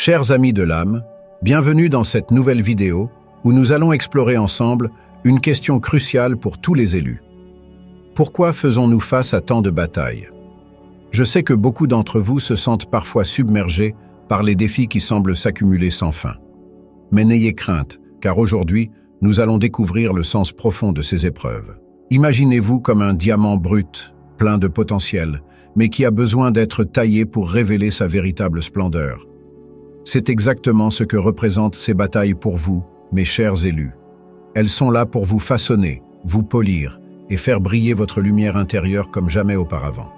Chers amis de l'âme, bienvenue dans cette nouvelle vidéo où nous allons explorer ensemble une question cruciale pour tous les élus. Pourquoi faisons-nous face à tant de batailles? Je sais que beaucoup d'entre vous se sentent parfois submergés par les défis qui semblent s'accumuler sans fin. Mais n'ayez crainte, car aujourd'hui, nous allons découvrir le sens profond de ces épreuves. Imaginez-vous comme un diamant brut, plein de potentiel, mais qui a besoin d'être taillé pour révéler sa véritable splendeur. C'est exactement ce que représentent ces batailles pour vous, mes chers élus. Elles sont là pour vous façonner, vous polir et faire briller votre lumière intérieure comme jamais auparavant.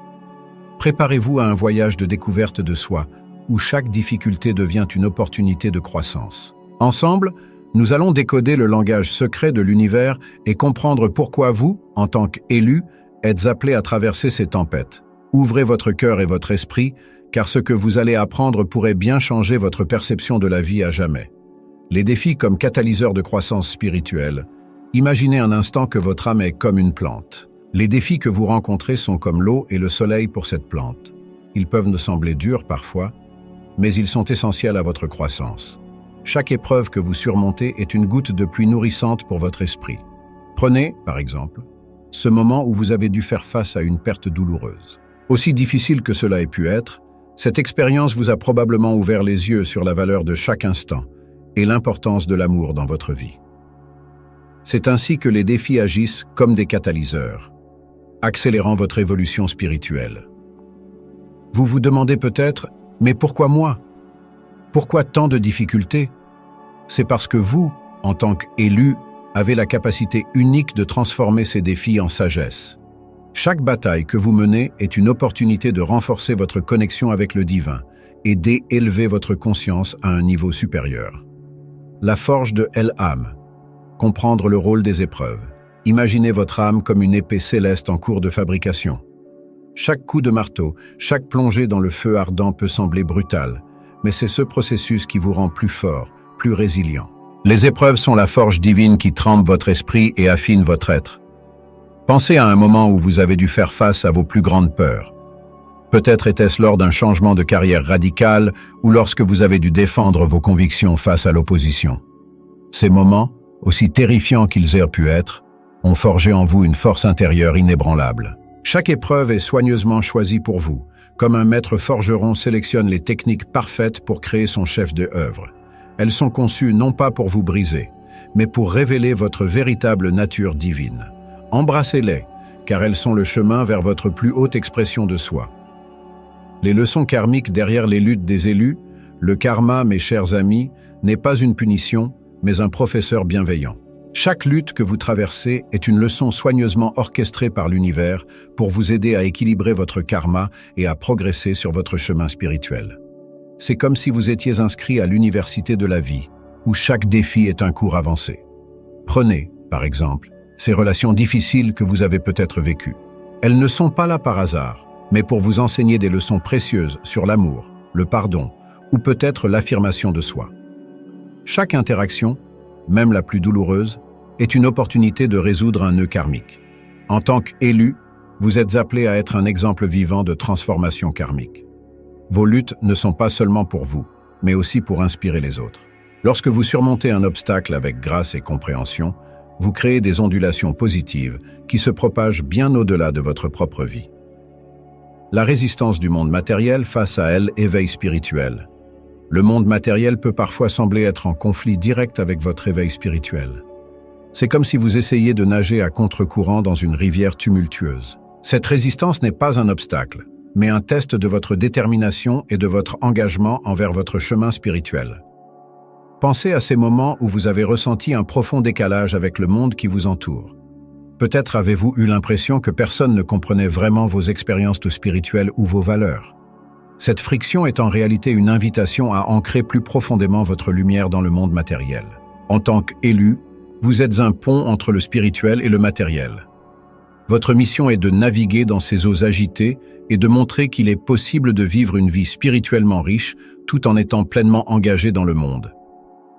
Préparez-vous à un voyage de découverte de soi, où chaque difficulté devient une opportunité de croissance. Ensemble, nous allons décoder le langage secret de l'univers et comprendre pourquoi vous, en tant qu'élus, êtes appelés à traverser ces tempêtes. Ouvrez votre cœur et votre esprit, car ce que vous allez apprendre pourrait bien changer votre perception de la vie à jamais. Les défis comme catalyseurs de croissance spirituelle. Imaginez un instant que votre âme est comme une plante. Les défis que vous rencontrez sont comme l'eau et le soleil pour cette plante. Ils peuvent nous sembler durs parfois, mais ils sont essentiels à votre croissance. Chaque épreuve que vous surmontez est une goutte de pluie nourrissante pour votre esprit. Prenez, par exemple, ce moment où vous avez dû faire face à une perte douloureuse. Aussi difficile que cela ait pu être, cette expérience vous a probablement ouvert les yeux sur la valeur de chaque instant et l'importance de l'amour dans votre vie. C'est ainsi que les défis agissent comme des catalyseurs, accélérant votre évolution spirituelle. Vous vous demandez peut-être, mais pourquoi moi? Pourquoi tant de difficultés? C'est parce que vous, en tant qu'élu, avez la capacité unique de transformer ces défis en sagesse. Chaque bataille que vous menez est une opportunité de renforcer votre connexion avec le divin et d'élever votre conscience à un niveau supérieur. La forge de El-Am. Comprendre le rôle des épreuves. Imaginez votre âme comme une épée céleste en cours de fabrication. Chaque coup de marteau, chaque plongée dans le feu ardent peut sembler brutal, mais c'est ce processus qui vous rend plus fort, plus résilient. Les épreuves sont la forge divine qui trempe votre esprit et affine votre être. Pensez à un moment où vous avez dû faire face à vos plus grandes peurs. Peut-être était-ce lors d'un changement de carrière radical ou lorsque vous avez dû défendre vos convictions face à l'opposition. Ces moments, aussi terrifiants qu'ils aient pu être, ont forgé en vous une force intérieure inébranlable. Chaque épreuve est soigneusement choisie pour vous, comme un maître forgeron sélectionne les techniques parfaites pour créer son chef-d'œuvre. Elles sont conçues non pas pour vous briser, mais pour révéler votre véritable nature divine. Embrassez-les, car elles sont le chemin vers votre plus haute expression de soi. Les leçons karmiques derrière les luttes des élus, le karma, mes chers amis, n'est pas une punition, mais un professeur bienveillant. Chaque lutte que vous traversez est une leçon soigneusement orchestrée par l'univers pour vous aider à équilibrer votre karma et à progresser sur votre chemin spirituel. C'est comme si vous étiez inscrit à l'université de la vie, où chaque défi est un cours avancé. Prenez, par exemple, ces relations difficiles que vous avez peut-être vécues. Elles ne sont pas là par hasard, mais pour vous enseigner des leçons précieuses sur l'amour, le pardon ou peut-être l'affirmation de soi. Chaque interaction, même la plus douloureuse, est une opportunité de résoudre un nœud karmique. En tant qu'élu, vous êtes appelé à être un exemple vivant de transformation karmique. Vos luttes ne sont pas seulement pour vous, mais aussi pour inspirer les autres. Lorsque vous surmontez un obstacle avec grâce et compréhension, vous créez des ondulations positives qui se propagent bien au-delà de votre propre vie. La résistance du monde matériel face à elle, éveil spirituel. Le monde matériel peut parfois sembler être en conflit direct avec votre éveil spirituel. C'est comme si vous essayiez de nager à contre-courant dans une rivière tumultueuse. Cette résistance n'est pas un obstacle, mais un test de votre détermination et de votre engagement envers votre chemin spirituel. Pensez à ces moments où vous avez ressenti un profond décalage avec le monde qui vous entoure. Peut-être avez-vous eu l'impression que personne ne comprenait vraiment vos expériences spirituelles ou vos valeurs. Cette friction est en réalité une invitation à ancrer plus profondément votre lumière dans le monde matériel. En tant qu'élu, vous êtes un pont entre le spirituel et le matériel. Votre mission est de naviguer dans ces eaux agitées et de montrer qu'il est possible de vivre une vie spirituellement riche tout en étant pleinement engagé dans le monde.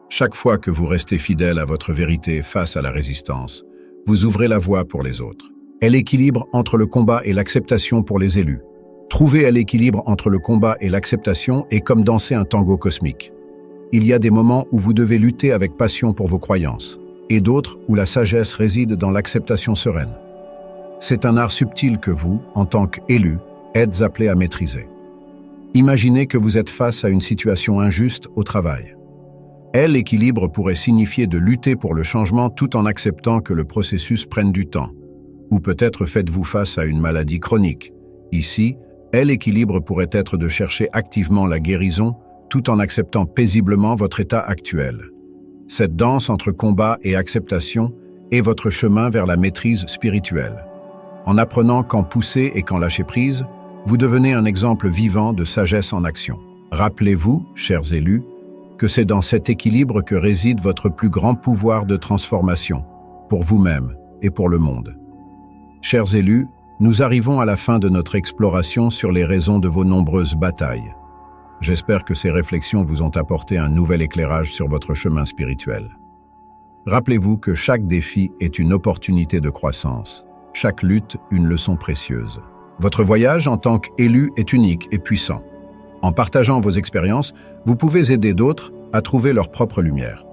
Chaque fois que vous restez fidèle à votre vérité face à la résistance, vous ouvrez la voie pour les autres. Elle équilibre entre le combat et l'acceptation pour les élus. Trouver l'équilibre entre le combat et l'acceptation est comme danser un tango cosmique. Il y a des moments où vous devez lutter avec passion pour vos croyances, et d'autres où la sagesse réside dans l'acceptation sereine. C'est un art subtil que vous, en tant qu'élu, êtes appelé à maîtriser. Imaginez que vous êtes face à une situation injuste au travail. L'équilibre pourrait signifier de lutter pour le changement tout en acceptant que le processus prenne du temps. Ou peut-être faites-vous face à une maladie chronique. Ici, l'équilibre pourrait être de chercher activement la guérison tout en acceptant paisiblement votre état actuel. Cette danse entre combat et acceptation est votre chemin vers la maîtrise spirituelle. En apprenant quand pousser et quand lâcher prise, vous devenez un exemple vivant de sagesse en action. Rappelez-vous, chers élus, que c'est dans cet équilibre que réside votre plus grand pouvoir de transformation, pour vous-même et pour le monde. Chers élus, nous arrivons à la fin de notre exploration sur les raisons de vos nombreuses batailles. J'espère que ces réflexions vous ont apporté un nouvel éclairage sur votre chemin spirituel. Rappelez-vous que chaque défi est une opportunité de croissance, chaque lutte une leçon précieuse. Votre voyage en tant qu'élu est unique et puissant. En partageant vos expériences, vous pouvez aider d'autres à trouver leur propre lumière.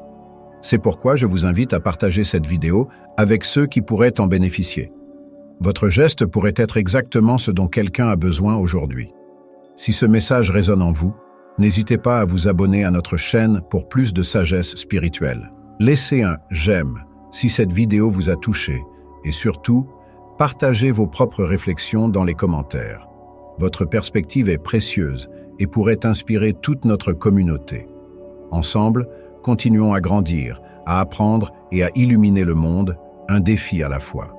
C'est pourquoi je vous invite à partager cette vidéo avec ceux qui pourraient en bénéficier. Votre geste pourrait être exactement ce dont quelqu'un a besoin aujourd'hui. Si ce message résonne en vous, n'hésitez pas à vous abonner à notre chaîne pour plus de sagesse spirituelle. Laissez un « j'aime » si cette vidéo vous a touché et surtout, partagez vos propres réflexions dans les commentaires. Votre perspective est précieuse et pourrait inspirer toute notre communauté. Ensemble, continuons à grandir, à apprendre et à illuminer le monde, un défi à la fois.